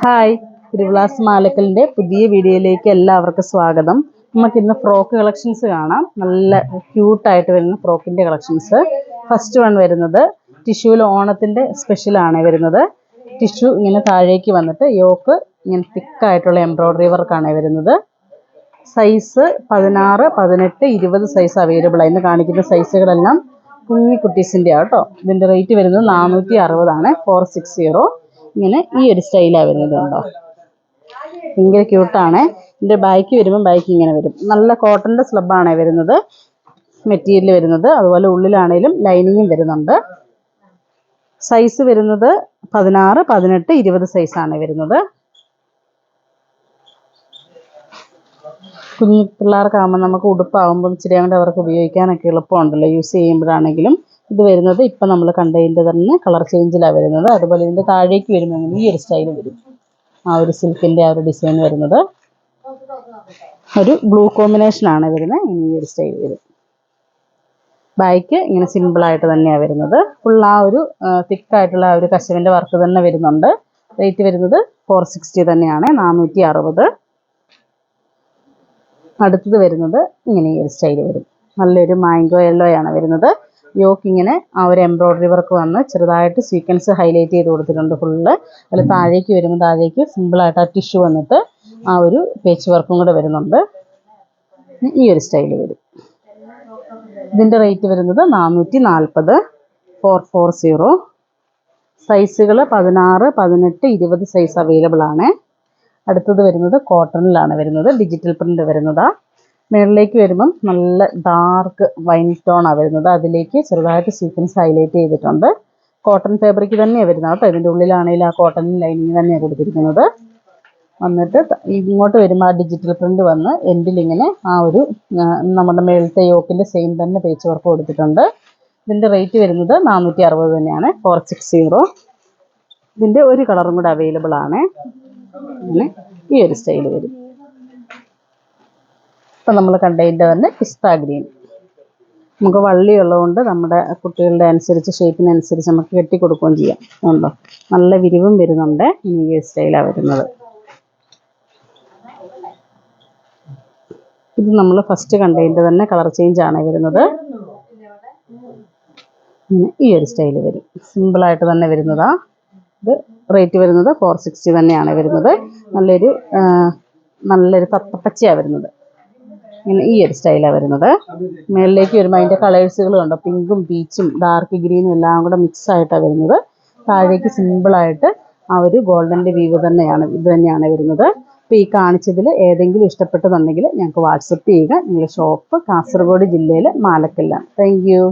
Hi, തിരുവിലാസ് മാലക്കലിൻ്റെ പുതിയ വീഡിയോയിലേക്ക് എല്ലാവർക്കും സ്വാഗതം. നമുക്കിന്ന് ഫ്രോക്ക് കളക്ഷൻസ് കാണാം. നല്ല ക്യൂട്ടായിട്ട് വരുന്ന ഫ്രോക്കിൻ്റെ കളക്ഷൻസ്. ഫസ്റ്റ് വൺ വരുന്നത് ടിഷ്യൂവിൽ ഓണത്തിൻ്റെ സ്പെഷ്യലാണ് വരുന്നത്. ടിഷ്യൂ ഇങ്ങനെ താഴേക്ക് വന്നിട്ട് യോക്ക് ഇങ്ങനെ തിക്കായിട്ടുള്ള എംബ്രോയ്ഡറി വർക്കാണ് വരുന്നത്. സൈസ് 16, 18, 20 സൈസ് അവൈലബിൾ ആണ്. ഇന്ന് കാണിക്കുന്ന സൈസുകളെല്ലാം കുഞ്ഞി കുട്ടീസിൻ്റെ ആട്ടോ. ഇതിൻ്റെ റേറ്റ് വരുന്നത് 460 460. ഇങ്ങനെ ഈ ഒരു സ്റ്റൈലാണ് വരുന്നത്. കണ്ടോ, ഭയങ്കര ക്യൂട്ടാണ്. ഇതിൻ്റെ ബാക്ക് വരുമ്പോൾ ബാക്ക് ഇങ്ങനെ വരും. നല്ല കോട്ടൻ്റെ സ്ലബാണ് വരുന്നത് മെറ്റീരിയൽ വരുന്നത്. അതുപോലെ ഉള്ളിലാണേലും ലൈനിങ്ങും വരുന്നുണ്ട്. സൈസ് വരുന്നത് 16, 18, 20 സൈസാണ് വരുന്നത്. കുഞ്ഞു പിള്ളേർക്കാകുമ്പോൾ നമുക്ക് ഉടുപ്പാകുമ്പോൾ ഇച്ചിരി കൊണ്ട് അവർക്ക് ഉപയോഗിക്കാനൊക്കെ എളുപ്പമുണ്ടല്ലോ, യൂസ് ചെയ്യുമ്പോഴാണെങ്കിലും. ഇത് വരുന്നത് ഇപ്പം നമ്മൾ കണ്ടതിൻ്റെ തന്നെ കളർ ചേഞ്ചിലാണ് വരുന്നത്. അതുപോലെ ഇതിൻ്റെ താഴേക്ക് വരുമ്പോൾ ഈ ഒരു സ്റ്റൈൽ വരും. ആ ഒരു സിൽക്കിൻ്റെ ആ ഒരു ഡിസൈൻ വരുന്നത് ഒരു ബ്ലൂ കോമ്പിനേഷനാണ് വരുന്നത്. ഈ ഒരു സ്റ്റൈൽ വരും. ബാക്ക് ഇങ്ങനെ സിമ്പിളായിട്ട് തന്നെയാണ് വരുന്നത്. ഫുൾ ആ ഒരു തിക്കായിട്ടുള്ള ആ ഒരു കശവിൻ്റെ വർക്ക് തന്നെ വരുന്നുണ്ട്. റേറ്റ് വരുന്നത് 460 തന്നെയാണ്, 460. അടുത്തത് വരുന്നത് ഇങ്ങനെ ഈ ഒരു സ്റ്റൈൽ വരും. നല്ലൊരു മാംഗോ യെല്ലോയാണ് വരുന്നത്. യോക്ക് ഇങ്ങനെ ആ ഒരു എംബ്രോയ്ഡറി വർക്ക് വന്ന് ചെറുതായിട്ട് സീക്വൻസ് ഹൈലൈറ്റ് ചെയ്ത് കൊടുത്തിട്ടുണ്ട് ഫുള്ള്. അതിൽ താഴേക്ക് വരുമ്പോൾ താഴേക്ക് സിമ്പിളായിട്ട് ആ ടിഷ്യൂ വന്നിട്ട് ആ ഒരു പേച്ച് വർക്കും കൂടെ വരുന്നുണ്ട്. ഈ ഒരു സ്റ്റൈൽ വരും. ഇതിൻ്റെ റേറ്റ് വരുന്നത് 440 440. സൈസുകൾ 16, 18, 20 സൈസ് അവൈലബിൾ ആണ്. അടുത്തത് വരുന്നത് കോട്ടണിലാണ് വരുന്നത്. ഡിജിറ്റൽ പ്രിൻ്റ് വരുന്നതാണ്. മുകളിലേക്ക് വരുമ്പം നല്ല ഡാർക്ക് വൈൻ ടോണാണ് വരുന്നത്. അതിലേക്ക് ചെറുതായിട്ട് സീക്വൻസ് ഹൈലൈറ്റ് ചെയ്തിട്ടുണ്ട്. കോട്ടൺ ഫാബ്രിക് തന്നെയാണ് വരുന്നത് കേട്ടോ. ഇതിൻ്റെ ഉള്ളിലാണെങ്കിൽ ആ കോട്ടൺ ലൈനിങ് തന്നെയാണ് കൊടുത്തിരിക്കുന്നത്. വന്നിട്ട് ഇങ്ങോട്ട് വരുമ്പോൾ ആ ഡിജിറ്റൽ പ്രിൻ്റ് വന്ന് എൻഡിലിങ്ങനെ ആ ഒരു നമ്മുടെ മേളത്തെ യോക്കിൻ്റെ സെയിം തന്നെ പേച്ച് വർക്ക് കൊടുത്തിട്ടുണ്ട്. ഇതിൻ്റെ റേറ്റ് വരുന്നത് 460 തന്നെയാണ്, 460. ഇതിൻ്റെ ഒരു കളറും കൂടെ അവൈലബിൾ ആണ്. അങ്ങനെ ഈ ഒരു സ്റ്റൈൽ വരും. ഇപ്പം നമ്മൾ കണ്ടതിൻ്റെ തന്നെ പിസ്ത ഗ്രീൻ. നമുക്ക് വള്ളി ഉള്ളതുകൊണ്ട് നമ്മുടെ കുട്ടികളുടെ അനുസരിച്ച് ഷേപ്പിനനുസരിച്ച് നമുക്ക് കെട്ടിക്കൊടുക്കുകയും ചെയ്യാം. ഉണ്ടോ, നല്ല വിരിവും വരുന്നുണ്ട്. ഈ ഒരു സ്റ്റൈലാണ് വരുന്നത്. ഇത് നമ്മൾ ഫസ്റ്റ് കണ്ടതിൻ്റെ തന്നെ കളർ ചേഞ്ചാണ് വരുന്നത്. ഈ ഒരു സ്റ്റൈൽ വരും. സിമ്പിളായിട്ട് തന്നെ വരുന്നതാണ്. ഇത് റേറ്റ് വരുന്നത് 460 തന്നെയാണ് വരുന്നത്. നല്ലൊരു തത്തപ്പച്ചയാണ് വരുന്നത്. ഇങ്ങനെ ഈ ഒരു സ്റ്റൈലാണ് വരുന്നത്. മുകളിലേക്ക് വരുമ്പോൾ അതിൻ്റെ കളേഴ്സുകൾ കണ്ടോ, പിങ്കും പീച്ചും ഡാർക്ക് ഗ്രീനും എല്ലാം കൂടെ മിക്സ് ആയിട്ടാണ് വരുന്നത്. താഴേക്ക് സിമ്പിളായിട്ട് ആ ഒരു ഗോൾഡൻ്റെ വീവ് തന്നെയാണ് ഇത് തന്നെയാണ് വരുന്നത്. അപ്പോൾ ഈ കാണിച്ചതിൽ ഏതെങ്കിലും ഇഷ്ടപ്പെട്ടതുണ്ടെങ്കിൽ ഞങ്ങൾക്ക് വാട്സപ്പ് ചെയ്യുക. നിങ്ങളുടെ ഷോപ്പ് കാസർഗോഡ് ജില്ലയിൽ മാലക്കല്ലാണ്. Thank you.